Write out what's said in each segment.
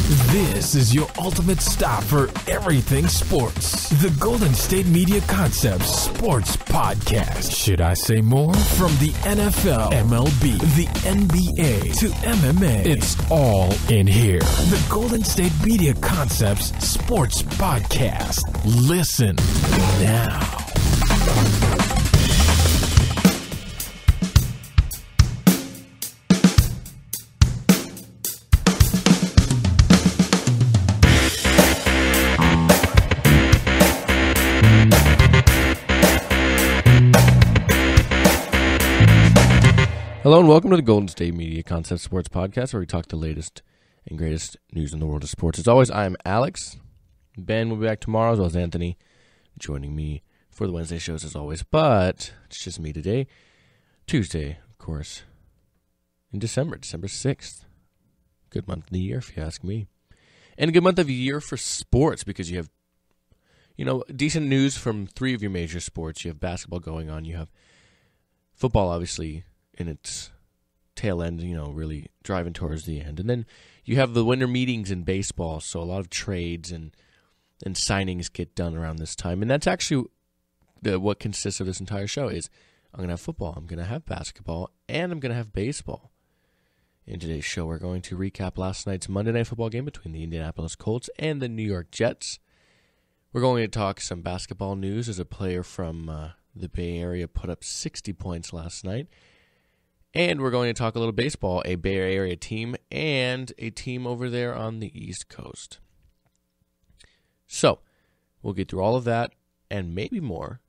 This is your ultimate stop for everything sports. The Golden State Media Concepts Sports Podcast. Should I say more? From the NFL, MLB, the NBA to MMA, it's all in here. The Golden State Media Concepts Sports Podcast. Listen now. Hello and welcome to the Golden State Media Concepts Sports Podcast, where we talk the latest and greatest news in the world of sports. As always, I am Alex. Ben will be back tomorrow, as well as Anthony, joining me for the Wednesday shows as always. But it's just me today. Tuesday, of course, in December 6th. Good month of the year, if you ask me. And a good month of the year for sports, because you have, decent news from three of your major sports. You have basketball going on. You have football, obviously, in its tail end, really driving towards the end. And then you have the winter meetings in baseball, so a lot of trades and signings get done around this time. And that's actually what consists of this entire show is I'm going to have football, I'm going to have basketball, and I'm going to have baseball. In today's show, we're going to recap last night's Monday Night Football game between the Indianapolis Colts and the New York Jets. We're going to talk some basketball news as a player from the Bay Area put up 60 points last night. And we're going to talk a little baseball, a Bay Area team, and a team over there on the East Coast. So, we'll get through all of that and maybe more.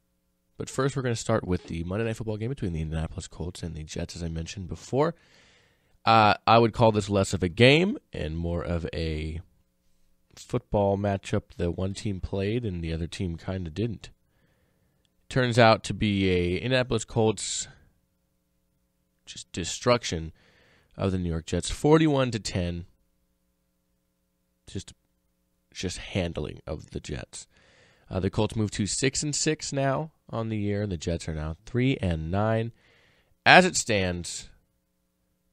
But first, we're going to start with the Monday Night Football game between the Indianapolis Colts and the Jets, as I mentioned before. I would call this less of a game and more of a football matchup that one team played and the other team kind of didn't. Turns out to be a Indianapolis Colts just destruction of the New York Jets, 41-10. Just handling of the Jets. The Colts move to 6-6 now on the year. The Jets are now 3-9. As it stands,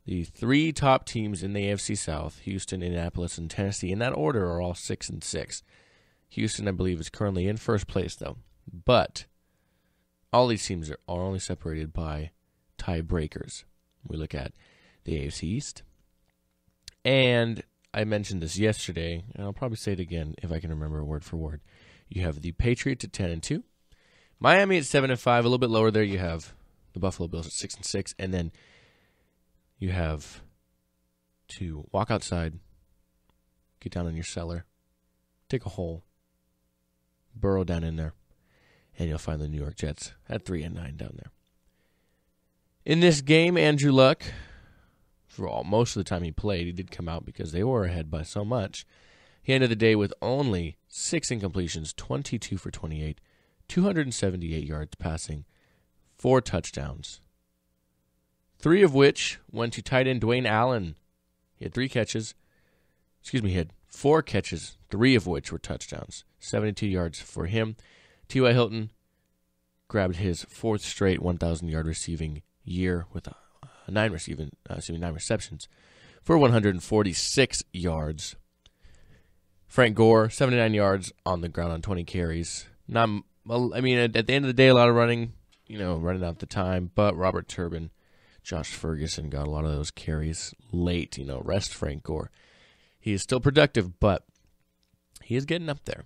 the three top teams in the AFC South, Houston, Indianapolis, and Tennessee, in that order, are all 6-6. Houston, I believe, is currently in first place, though. But all these teams are only separated by tiebreakers. We look at the AFC East. And I mentioned this yesterday, and I'll probably say it again if I can remember word for word. You have the Patriots at 10-2. Miami at 7-5. A little bit lower there. You have the Buffalo Bills at 6-6. And then you have to walk outside, get down in your cellar, take a hole, burrow down in there, and you'll find the New York Jets at 3-9 down there. In this game, Andrew Luck, for most of the time he played, he did come out because they were ahead by so much. He ended the day with only 6 incompletions, 22 for 28, 278 yards passing, 4 touchdowns, 3 of which went to tight end Dwayne Allen. He had he had 4 catches, 3 of which were touchdowns, 72 yards for him. T.Y. Hilton grabbed his 4th straight 1,000-yard receiving year with 9 receptions for 146 yards. Frank Gore, 79 yards on the ground on 20 carries. At the end of the day, a lot of running, running out the time. But Robert Turbin, Josh Ferguson got a lot of those carries late. Rest Frank Gore. He is still productive, but he is getting up there.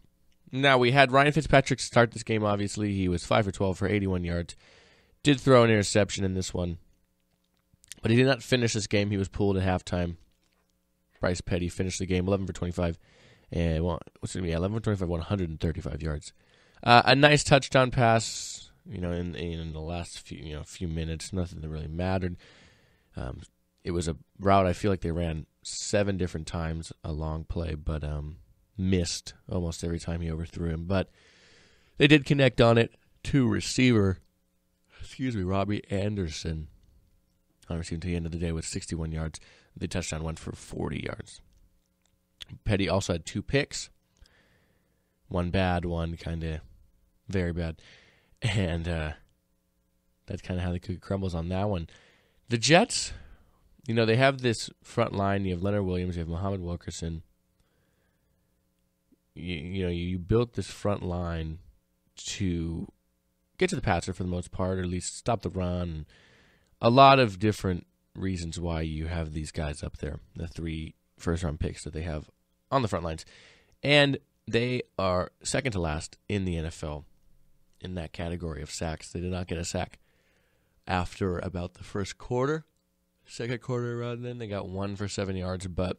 Now, we had Ryan Fitzpatrick start this game, obviously. He was 5 for 12 for 81 yards. Did throw an interception in this one. But he did not finish this game. He was pulled at halftime. Bryce Petty finished the game 11 for 25. 11 for 25, 135 yards. A nice touchdown pass, in the last few minutes. Nothing that really mattered. It was a route I feel like they ran 7 different times, a long play, but missed almost every time he overthrew him. But they did connect on it to receiver, Robbie Anderson. On receiving to the end of the day with 61 yards. The touchdown went for 40 yards. Petty also had 2 picks. One bad, one kind of very bad. And that's kind of how the cookie crumbles on that one. The Jets, they have this front line. You have Leonard Williams, you have Muhammad Wilkerson, you built this front line to get to the passer for the most part, or at least stop the run. A lot of different reasons why you have these guys up there, the 3 first-round picks that they have on the front lines. And they are second to last in the NFL in that category of sacks. They did not get a sack after about the first quarter. Second quarter around then, they got 1 for 7 yards, but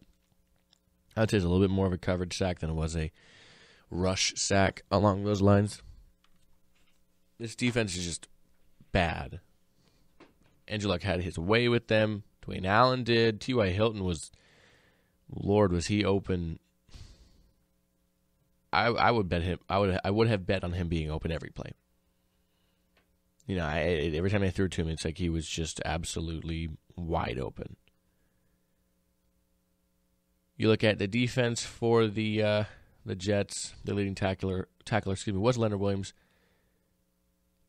I'd say it's a little bit more of a coverage sack than it was a rush sack along those lines. This defense is just bad. Andrew Luck had his way with them. Dwayne Allen did. T.Y. Hilton was, Lord, was he open. I would bet him. I would have bet on him being open every play. Every time I threw it to him, it's like he was just absolutely wide open. You look at the defense for the Jets. The leading tackler, was Leonard Williams.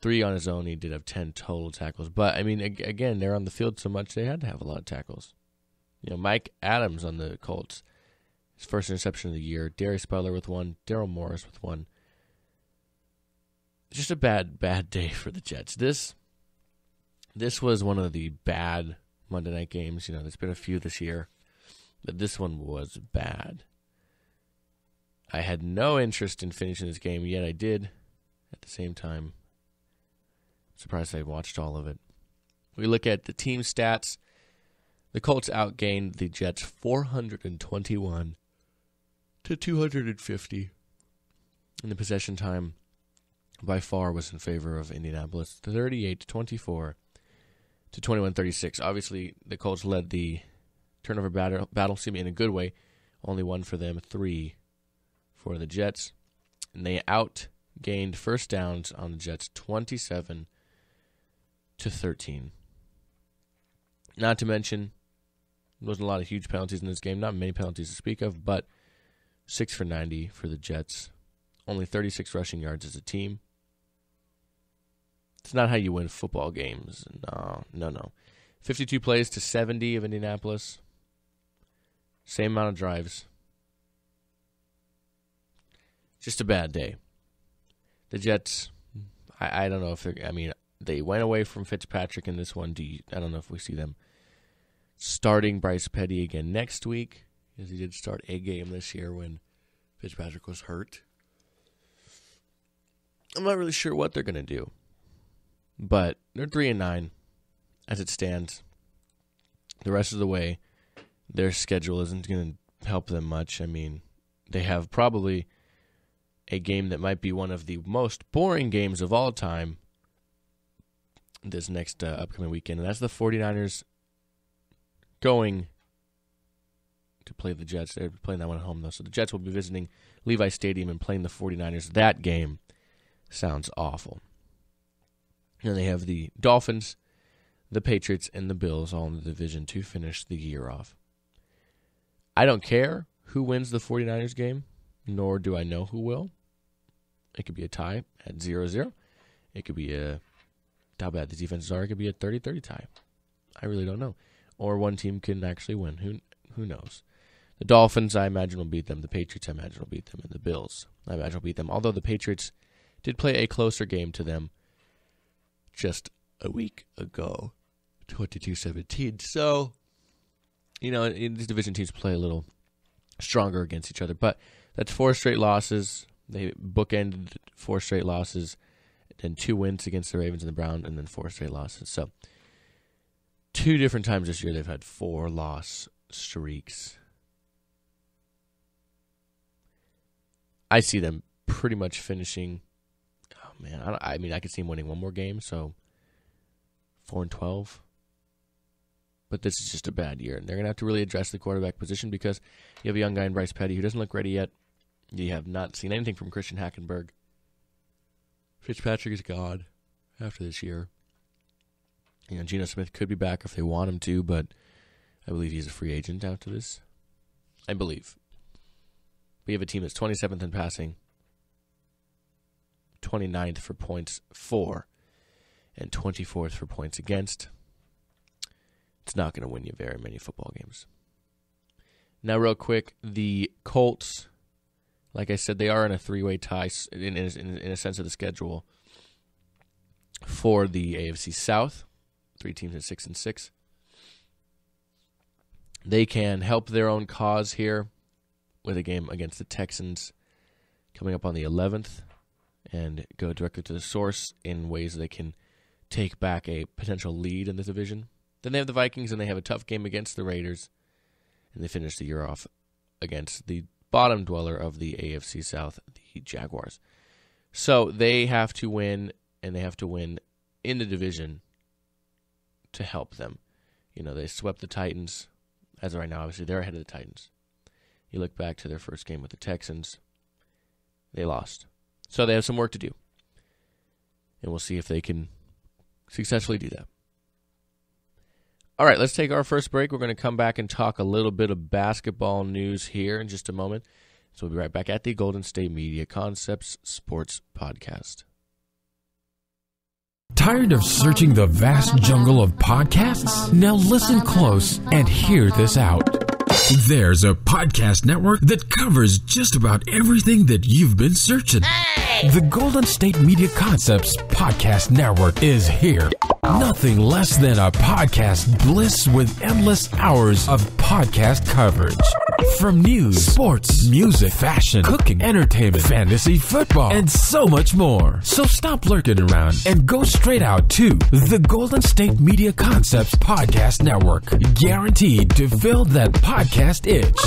3 on his own. He did have 10 total tackles. But, again, they're on the field so much they had to have a lot of tackles. Mike Adams on the Colts, his first interception of the year. Darius Butler with 1. Daryl Morris with 1. Just a bad day for the Jets. This was one of the bad Monday night games. There's been a few this year. But this one was bad. I had no interest in finishing this game, yet I did at the same time. Surprised I watched all of it. We look at the team stats. The Colts outgained the Jets 421 to 250. And the possession time by far was in favor of Indianapolis, 38-24 to 21-36. Obviously, the Colts led the turnover battle in a good way. Only 1 for them, 3 for the Jets. And they outgained first downs on the Jets 27-13. Not to mention, there wasn't a lot of huge penalties in this game. Not many penalties to speak of, but 6 for 90 for the Jets. Only 36 rushing yards as a team. It's not how you win football games. No. 52 plays to 70 of Indianapolis. Same amount of drives. Just a bad day. The Jets, I don't know if they're, they went away from Fitzpatrick in this one. I don't know if we see them starting Bryce Petty again next week, as he did start a game this year when Fitzpatrick was hurt. I'm not really sure what they're going to do. But they're 3-9 as it stands. The rest of the way, their schedule isn't going to help them much. They have probably a game that might be one of the most boring games of all time this next upcoming weekend, and that's the 49ers going to play the Jets. They're playing that one at home, though. So the Jets will be visiting Levi Stadium and playing the 49ers. That game sounds awful. And they have the Dolphins, the Patriots, and the Bills all in the division to finish the year off. I don't care who wins the 49ers game, nor do I know who will. It could be a tie at 0-0. It could be how bad the defenses are. It could be a 30-30 tie. I really don't know. Or one team can actually win. Who knows? The Dolphins, I imagine, will beat them. The Patriots, I imagine, will beat them. And the Bills, I imagine, will beat them. Although the Patriots did play a closer game to them just a week ago, 22-17. So, these division teams play a little stronger against each other. But that's 4 straight losses. They bookended 4 straight losses, then 2 wins against the Ravens and the Browns, and then 4 straight losses. So 2 different times this year they've had 4-loss streaks. I see them pretty much finishing. Oh man, I could see them winning one more game, so 4-12. But this is just a bad year, and they're gonna have to really address the quarterback position because you have a young guy in Bryce Petty who doesn't look ready yet. You have not seen anything from Christian Hackenberg. Fitzpatrick is gone after this year. Geno Smith could be back if they want him to, but I believe he's a free agent after this. I believe. We have a team that's 27th in passing, 29th for points for, and 24th for points against. It's not going to win you very many football games. Now, real quick, the Colts Like I said, they are in a three-way tie in a sense of the schedule for the AFC South. 3 teams at 6-6. They can help their own cause here with a game against the Texans coming up on the 11th and go directly to the source in ways they can take back a potential lead in the division. Then they have the Vikings, and they have a tough game against the Raiders, and they finish the year off against the bottom dweller of the AFC South, the Jaguars. So they have to win, and they have to win in the division to help them. You know, they swept the Titans. As of right now, obviously, they're ahead of the Titans. You look back to their first game with the Texans, they lost. So they have some work to do. And we'll see if they can successfully do that. All right, let's take our first break. We're going to come back and talk a little bit of basketball news here in just a moment. So we'll be right back at the Golden State Media Concepts Sports Podcast. Tired of searching the vast jungle of podcasts? Now listen close and hear this out. There's a podcast network that covers just about everything that you've been searching. Hey! The Golden State Media Concepts Podcast Network is here. Nothing less than a podcast bliss with endless hours of podcast coverage. From news, sports, music, fashion, cooking, entertainment, fantasy, football, and so much more. So stop lurking around and go straight out to the Golden State Media Concepts Podcast Network. Guaranteed to fill that podcast itch.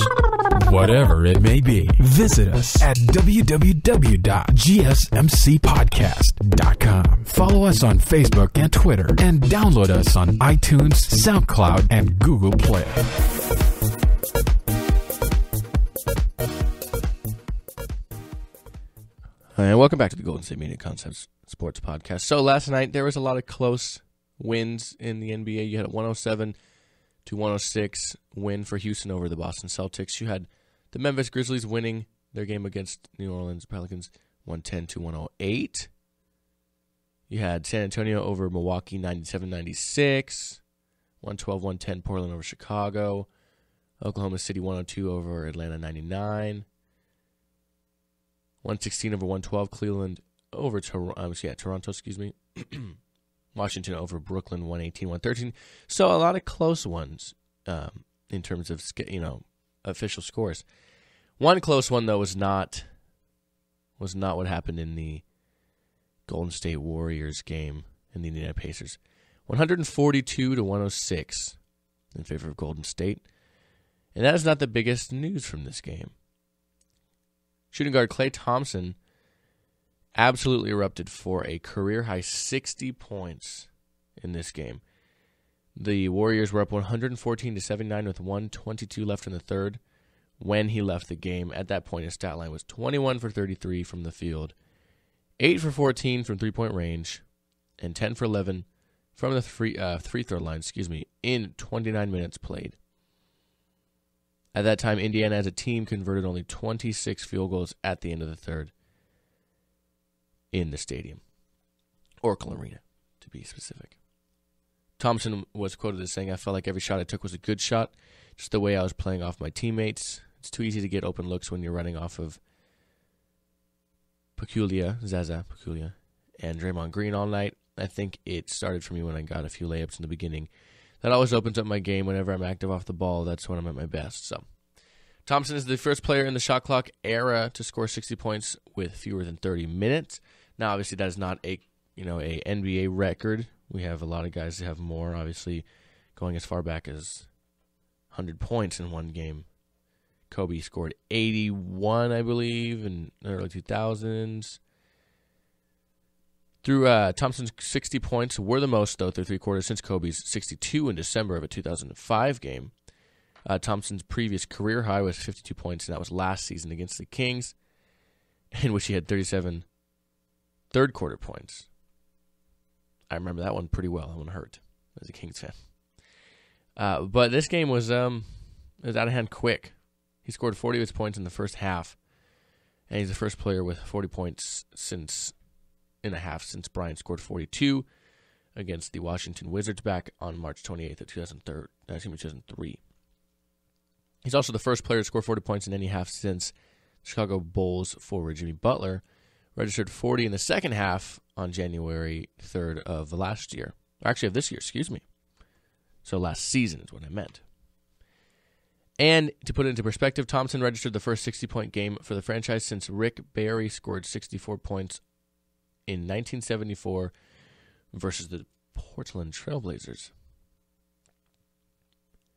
Whatever it may be. Visit us at www.gsmcpodcast.com. Follow us on Facebook and Twitter, and download us on iTunes, SoundCloud, and Google Play. And welcome back to the Golden State Media Concepts Sports Podcast. So last night there was a lot of close wins in the NBA. You had a 107-106 win for Houston over the Boston Celtics. You had the Memphis Grizzlies winning their game against New Orleans Pelicans 110-108. You had San Antonio over Milwaukee 97-96, 112-110 Portland over Chicago, Oklahoma City 102 over Atlanta 99. 116 over 112, Cleveland over Toronto, Washington over Brooklyn, 118-113. So a lot of close ones in terms of official scores. One close one though was not what happened in the Golden State Warriors game in the Indiana Pacers. 142-106 in favor of Golden State. And that is not the biggest news from this game. Shooting guard Klay Thompson absolutely erupted for a career-high 60 points in this game. The Warriors were up 114-79 with 1:22 left in the third when he left the game. At that point, his stat line was 21 for 33 from the field, 8 for 14 from three-point range, and 10 for 11 from the free throw line, in 29 minutes played. At that time, Indiana as a team converted only 26 field goals at the end of the third in the stadium. Oracle Arena, to be specific. Thompson was quoted as saying, "I felt like every shot I took was a good shot, just the way I was playing off my teammates. It's too easy to get open looks when you're running off of Zaza Pachulia, and Draymond Green all night. I think it started for me when I got a few layups in the beginning. That always opens up my game whenever I'm active off the ball. That's when I'm at my best." So, Thompson is the first player in the shot clock era to score 60 points with fewer than 30 minutes. Now, obviously, that is not a NBA record. We have a lot of guys that have more, obviously, going as far back as 100 points in one game. Kobe scored 81, I believe, in the early 2000s. Through Thompson's 60 points were the most, though, through three quarters since Kobe's 62 in December of a 2005 game. Thompson's previous career high was 52 points, and that was last season against the Kings, in which he had 37 third-quarter points. I remember that one pretty well. That one hurt as a Kings fan. But this game was out of hand quick. He scored 40 of his points in the first half, and he's the first player with 40 points in a half since Bryant scored 42 against the Washington Wizards back on March 28th of 2003. He's also the first player to score 40 points in any half since Chicago Bulls forward Jimmy Butler registered 40 in the second half on January 3rd of last year. Actually, of this year, excuse me. So last season is what I meant. And to put it into perspective, Thompson registered the first 60-point game for the franchise since Rick Barry scored 64 points in 1974 versus the Portland Trailblazers.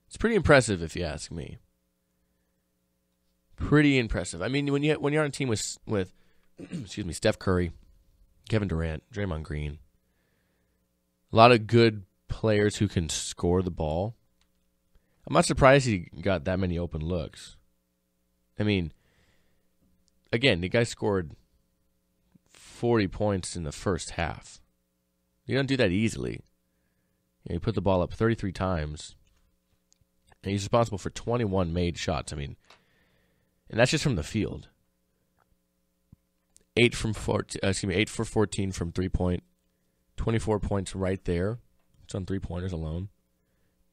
It's pretty impressive, if you ask me. Pretty impressive. I mean, when you're on a team with excuse me, Steph Curry, Kevin Durant, Draymond Green, a lot of good players who can score the ball, I'm not surprised he got that many open looks. I mean, again, the guy scored 40 points in the first half. You don't do that easily. He put the ball up 33 times, and he's responsible for 21 made shots. I mean, and that's just from the field. 8 for 14 from 3-point, 24 points right there. It's on 3-pointers alone.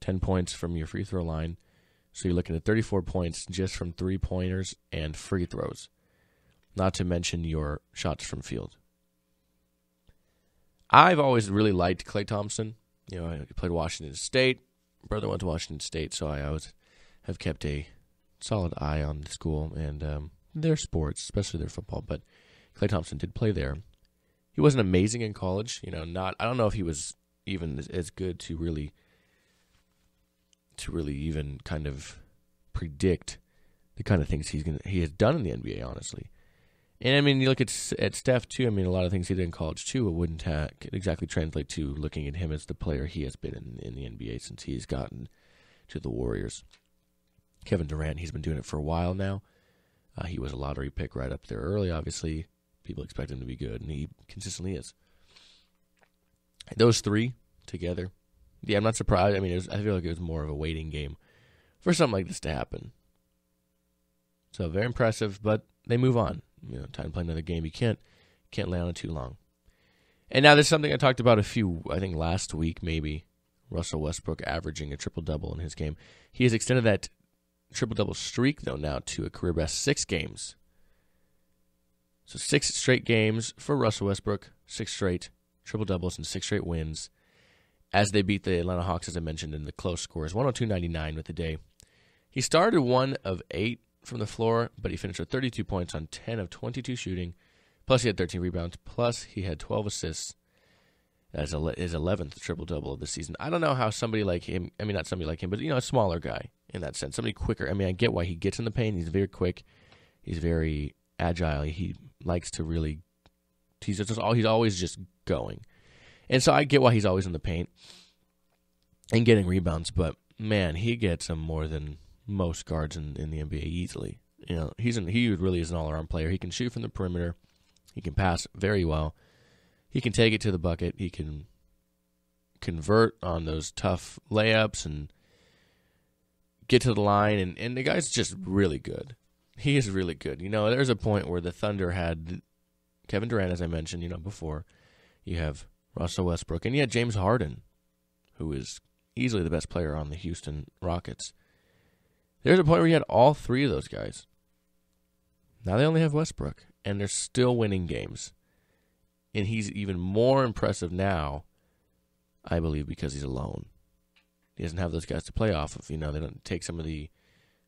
10 points from your free throw line. So you're looking at 34 points just from 3-pointers and free throws. Not to mention your shots from field. I've always really liked Klay Thompson. You know, I played Washington State. My brother went to Washington State, so I always have kept a solid eye on the school and their sports, especially their football. But Klay Thompson did play there. He wasn't amazing in college. You know, I don't know if he was even as good to really even kind of predict the kind of things he has done in the NBA, honestly. And I mean, you look at Steph too. I mean, a lot of things he did in college too wouldn't exactly translate to looking at him as the player he has been in the NBA since he's gotten to the Warriors. Kevin Durant, he's been doing it for a while now. He was a lottery pick right up there early, obviously. People expect him to be good, and he consistently is. Those three together, yeah, I'm not surprised. I mean, I feel like it was more of a waiting game for something like this to happen. So very impressive, but they move on. You know, time to play another game. You can't lay on it too long. And now there's something I talked about I think last week maybe. Russel Westbrook averaging a triple-double in his game. He has extended that triple-double streak, though, now to a career-best 6 games. So 6 straight games for Russell Westbrook, 6 straight triple-doubles and 6 straight wins as they beat the Atlanta Hawks, as I mentioned, in the close scores, 102-99 with the day. He started 1 of 8 from the floor, but he finished with 32 points on 10 of 22 shooting, plus he had 13 rebounds, plus he had 12 assists. That's his 11th triple-double of the season. I don't know how somebody like him, I mean, not somebody like him, but, you know, a smaller guy in that sense, somebody quicker. I mean, I get why he gets in the paint. He's very quick. He's very agile. He likes to really, he's always just going. And so I get why he's always in the paint and getting rebounds, but, man, he gets them more than most guards in the NBA easily. You know, he really is an all-around player. He can shoot from the perimeter. He can pass very well. He can take it to the bucket. He can convert on those tough layups and get to the line. And the guy's just really good. He is really good. You know, there's a point where the Thunder had Kevin Durant, as I mentioned, you know, before. You have Russell Westbrook. And you had James Harden, who is easily the best player on the Houston Rockets. There's a point where you had all 3 of those guys. Now they only have Westbrook. And they're still winning games. And he's even more impressive now, I believe, because he's alone. He doesn't have those guys to play off of. You know, they don't take some of the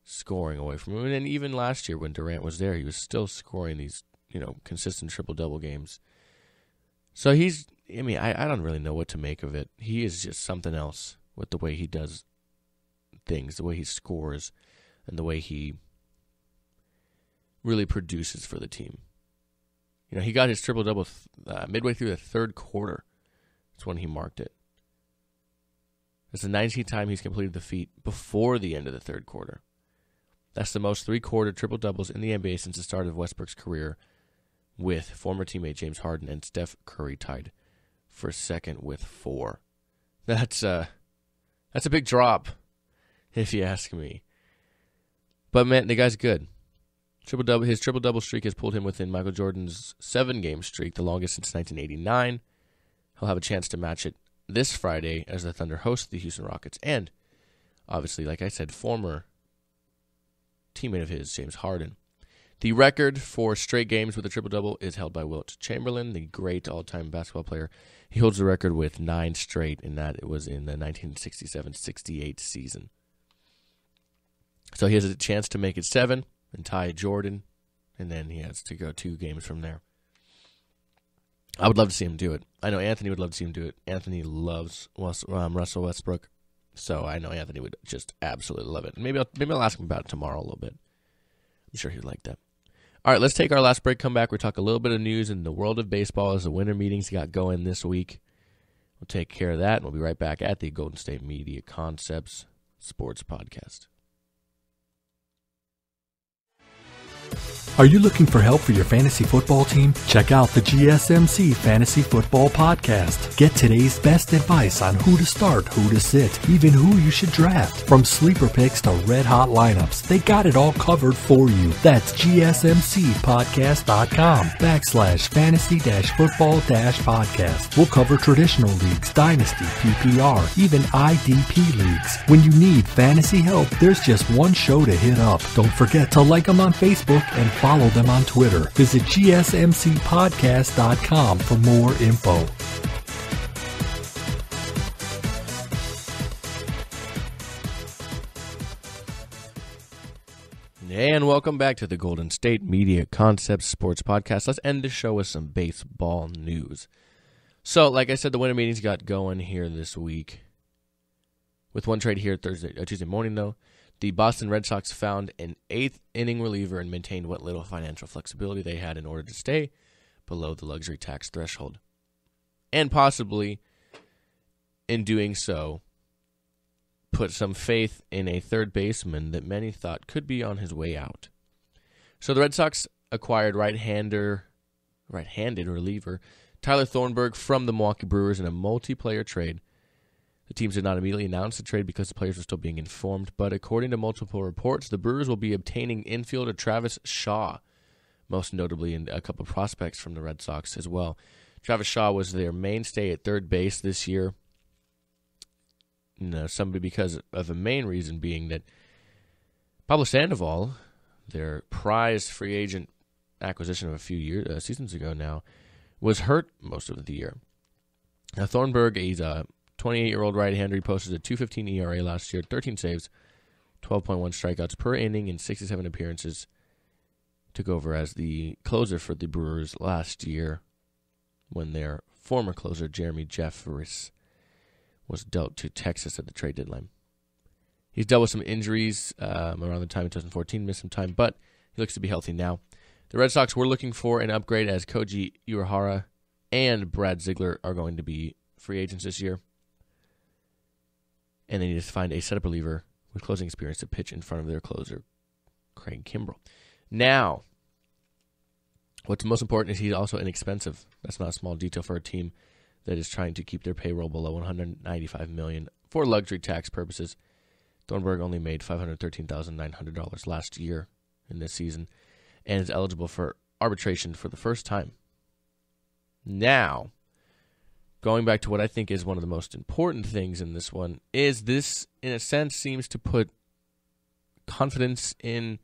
scoring away from him. And then even last year when Durant was there, he was still scoring these, you know, consistent triple-double games. So I don't really know what to make of it. He is just something else with the way he does things, the way he scores, and the way he really produces for the team. You know, he got his triple-double midway through the third quarter. That's when he marked it. That's the 19th time he's completed the feat before the end of the third quarter. That's the most three-quarter triple-doubles in the NBA since the start of Westbrook's career, with former teammate James Harden and Steph Curry tied for second with 4. That's a big drop, if you ask me. But, man, the guy's good. His triple-double streak has pulled him within Michael Jordan's 7-game streak, the longest since 1989. He'll have a chance to match it this Friday as the Thunder host the Houston Rockets. And, obviously, like I said, former teammate of his, James Harden. The record for straight games with a triple-double is held by Wilt Chamberlain, the great all-time basketball player. He holds the record with 9 straight, and that it was in the 1967-68 season. So he has a chance to make it 7 and tie Jordan, and then he has to go 2 games from there. I would love to see him do it. I know Anthony would love to see him do it. Anthony loves Russel Westbrook, so I know Anthony would just absolutely love it. Maybe I'll ask him about it tomorrow a little bit. I'm sure he'd like that. All right, let's take our last break, come back. We'll talk a little bit of news in the world of baseball as the winter meetings got going this week. We'll take care of that, and we'll be right back at the Golden State Media Concepts Sports Podcast. Are you looking for help for your fantasy football team? Check out the GSMC Fantasy Football Podcast. Get today's best advice on who to start, who to sit, even who you should draft. From sleeper picks to red-hot lineups, they got it all covered for you. That's GSMCpodcast.com/fantasy-football-podcast. We'll cover traditional leagues, dynasty, PPR, even IDP leagues. When you need fantasy help, there's just one show to hit up. Don't forget to like them on Facebook and follow them on Twitter. Visit GSMCpodcast.com for more info. And welcome back to the Golden State Media Concepts Sports Podcast. Let's end the show with some baseball news. So, like I said, the winter meetings got going here this week. With one trade here Tuesday morning, though. The Boston Red Sox found an 8th-inning reliever and maintained what little financial flexibility they had in order to stay below the luxury tax threshold. And possibly, in doing so, put some faith in a third baseman that many thought could be on his way out. So the Red Sox acquired right-handed reliever Tyler Thornburg from the Milwaukee Brewers in a multiplayer trade. The teams did not immediately announce the trade because the players were still being informed, but according to multiple reports, the Brewers will be obtaining infielder Travis Shaw, most notably, and a couple of prospects from the Red Sox as well. Travis Shaw was their mainstay at third base this year. Somebody because of the main reason being that Pablo Sandoval, their prized free agent acquisition of a few seasons ago now, was hurt most of the year. Now Thornburg, he's a 28-year-old right-hander. He posted a 2.15 ERA last year, 13 saves, 12.1 strikeouts per inning in 67 appearances. Took over as the closer for the Brewers last year when their former closer, Jeremy Jeffress, was dealt to Texas at the trade deadline. He's dealt with some injuries around the time of 2014, missed some time, but he looks to be healthy now. The Red Sox were looking for an upgrade as Koji Uehara and Brad Ziegler are going to be free agents this year. And they need to find a setup reliever with closing experience to pitch in front of their closer, Craig Kimbrell. Now, what's most important is he's also inexpensive. That's not a small detail for a team that is trying to keep their payroll below $195 million for luxury tax purposes. Thornburg only made $513,900 last year in this season and is eligible for arbitration for the first time. Now, going back to what I think is one of the most important things in this one, is this, in a sense, seems to put confidence in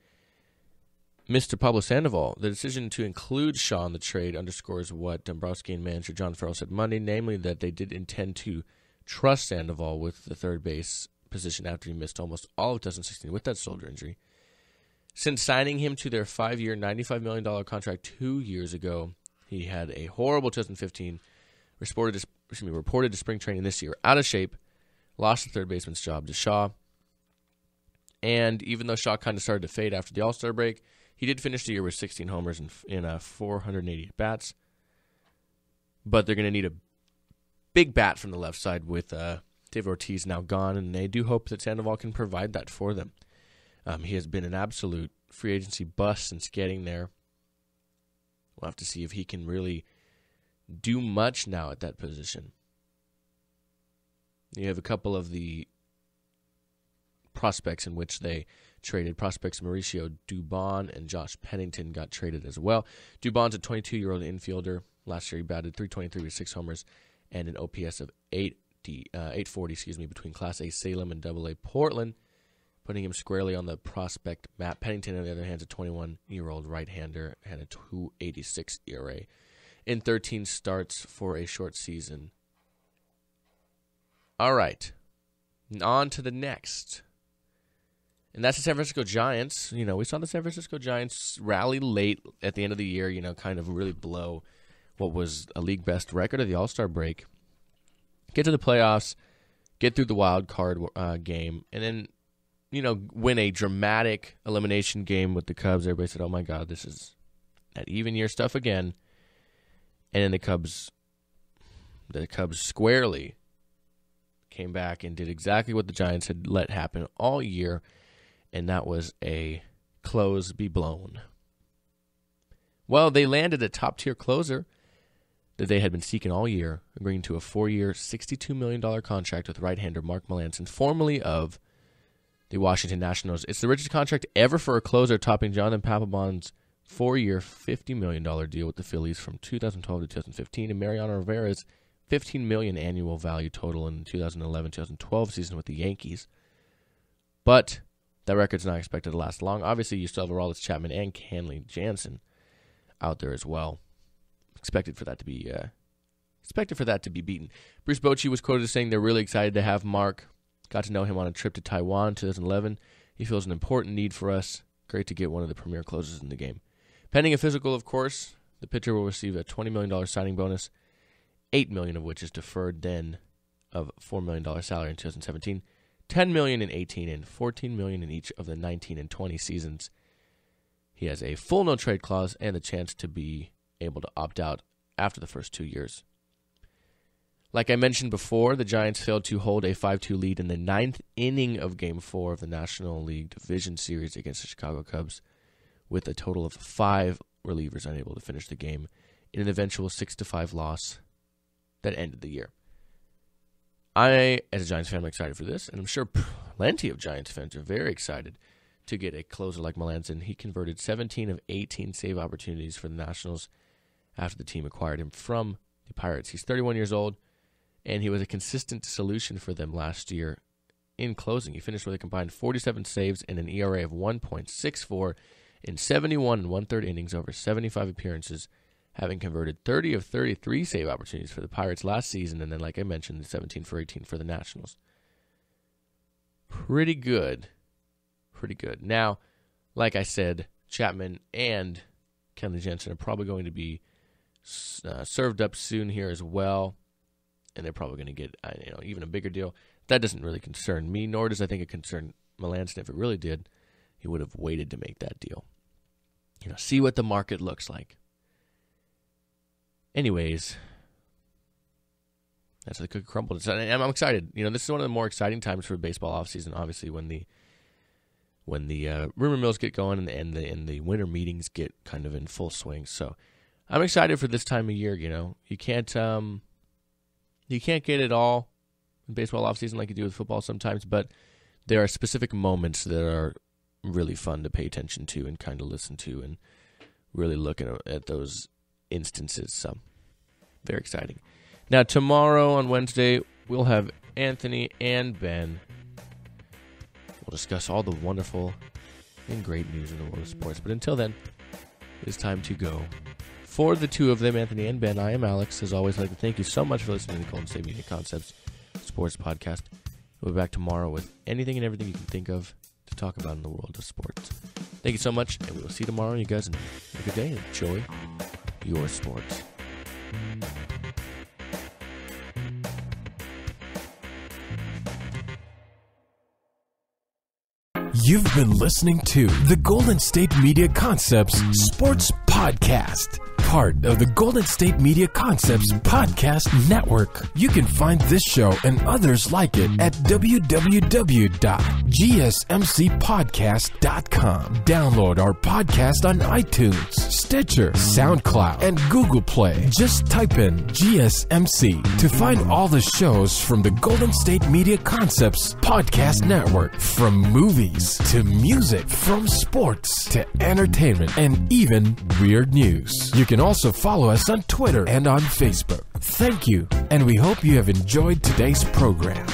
Mr. Pablo Sandoval. The decision to include Shaw in the trade underscores what Dombrowski and manager John Farrell said Monday, namely that they did intend to trust Sandoval with the third base position after he missed almost all of 2016 with that shoulder injury. Since signing him to their 5-year, $95 million contract 2 years ago, he had a horrible 2015, reported to spring training this year, out of shape, lost the third baseman's job to Shaw. And even though Shaw kind of started to fade after the All-Star break, he did finish the year with 16 homers in 480 at-bats. But they're going to need a big bat from the left side with David Ortiz now gone, and they do hope that Sandoval can provide that for them. He has been an absolute free agency bust since getting there. We'll have to see if he can really do much now at that position. You have a couple of the prospects in which they traded. Prospects Mauricio Dubon and Josh Pennington got traded as well. Dubon's a 22-year-old infielder. Last year he batted .323 with 6 homers and an OPS of 840 between Class A Salem and Double A Portland. putting him squarely on the prospect map. Pennington, on the other hand, is a 21-year-old right-hander, had a 2.86 ERA in 13 starts for a short season. All right, on to the next. And that's the San Francisco Giants. You know, we saw the San Francisco Giants rally late at the end of the year, you know, kind of really blow what was a league best record of the All-Star break. Get to the playoffs, get through the wild card game, and then, you know, win a dramatic elimination game with the Cubs. Everybody said, oh my God, this is that even year stuff again. And then the Cubs squarely came back and did exactly what the Giants had let happen all year, and that was a close be blown. Well, they landed a top-tier closer that they had been seeking all year, agreeing to a 4-year, $62 million contract with right-hander Mark Melancon, formerly of the Washington Nationals. It's the richest contract ever for a closer, topping Jonathan Papelbon's 4-year, $50 million deal with the Phillies from 2012 to 2015, and Mariano Rivera's $15 million annual value total in the 2011-2012 season with the Yankees. But that record's not expected to last long. Obviously, you still have Aroldis Chapman and Kenley Jansen out there as well. Expected for that to be beaten. Bruce Bochy was quoted as saying they're really excited to have Mark. Got to know him on a trip to Taiwan in 2011. He feels an important need for us. Great to get one of the premier closers in the game. Pending a physical, of course, the pitcher will receive a $20 million signing bonus, $8 million of which is deferred then of $4 million salary in 2017, $10 million in 18, and $14 million in each of the 19 and 20 seasons. He has a full no-trade clause and the chance to be able to opt out after the first 2 years. Like I mentioned before, the Giants failed to hold a 5-2 lead in the 9th inning of Game 4 of the National League Division Series against the Chicago Cubs, with a total of 5 relievers unable to finish the game in an eventual 6-5 loss that ended the year. I, as a Giants fan, am excited for this, and I'm sure plenty of Giants fans are very excited to get a closer like Melancon. He converted 17 of 18 save opportunities for the Nationals after the team acquired him from the Pirates. He's 31 years old, and he was a consistent solution for them last year in closing. He finished with a combined 47 saves and an ERA of 1.64 in 71 1/3 innings over 75 appearances, having converted 30 of 33 save opportunities for the Pirates last season, and then, like I mentioned, the 17 for 18 for the Nationals. Pretty good. Pretty good. Now, like I said, Chapman and Kenley Jansen are probably going to be served up soon here as well, and they're probably going to get even a bigger deal. That doesn't really concern me, nor does I think it concern Melancon. If it really did, he would have waited to make that deal. See what the market looks like. Anyways, that's how the cookie crumbled. And I'm excited. This is one of the more exciting times for baseball offseason, obviously, when the rumor mills get going and the winter meetings get kind of in full swing. So I'm excited for this time of year. You can't get it all in baseball offseason like you do with football sometimes, but there are specific moments that are really fun to pay attention to and kind of listen to and really look at those instances. So very exciting. Now tomorrow on Wednesday, we'll have Anthony and Ben. We'll discuss all the wonderful and great news in the world of sports. But until then, it's time to go. For the two of them, Anthony and Ben, I am Alex. As always, I'd like to thank you so much for listening to the Golden State Media Concepts Sports Podcast. We'll be back tomorrow with anything and everything you can think of to talk about in the world of sports. Thank you so much, and we will see you tomorrow. You guys have a good day and enjoy your sports. You've been listening to the Golden State Media Concepts Sports Podcast, part of the Golden State Media Concepts Podcast Network. You can find this show and others like it at www.gsmcpodcast.com. Download our podcast on iTunes, Stitcher, SoundCloud, and Google Play. Just type in GSMC to find all the shows from the Golden State Media Concepts Podcast Network. From movies to music, from sports to entertainment, and even weird news. You can also follow us on Twitter and on Facebook. Thank you, and we hope you have enjoyed today's program.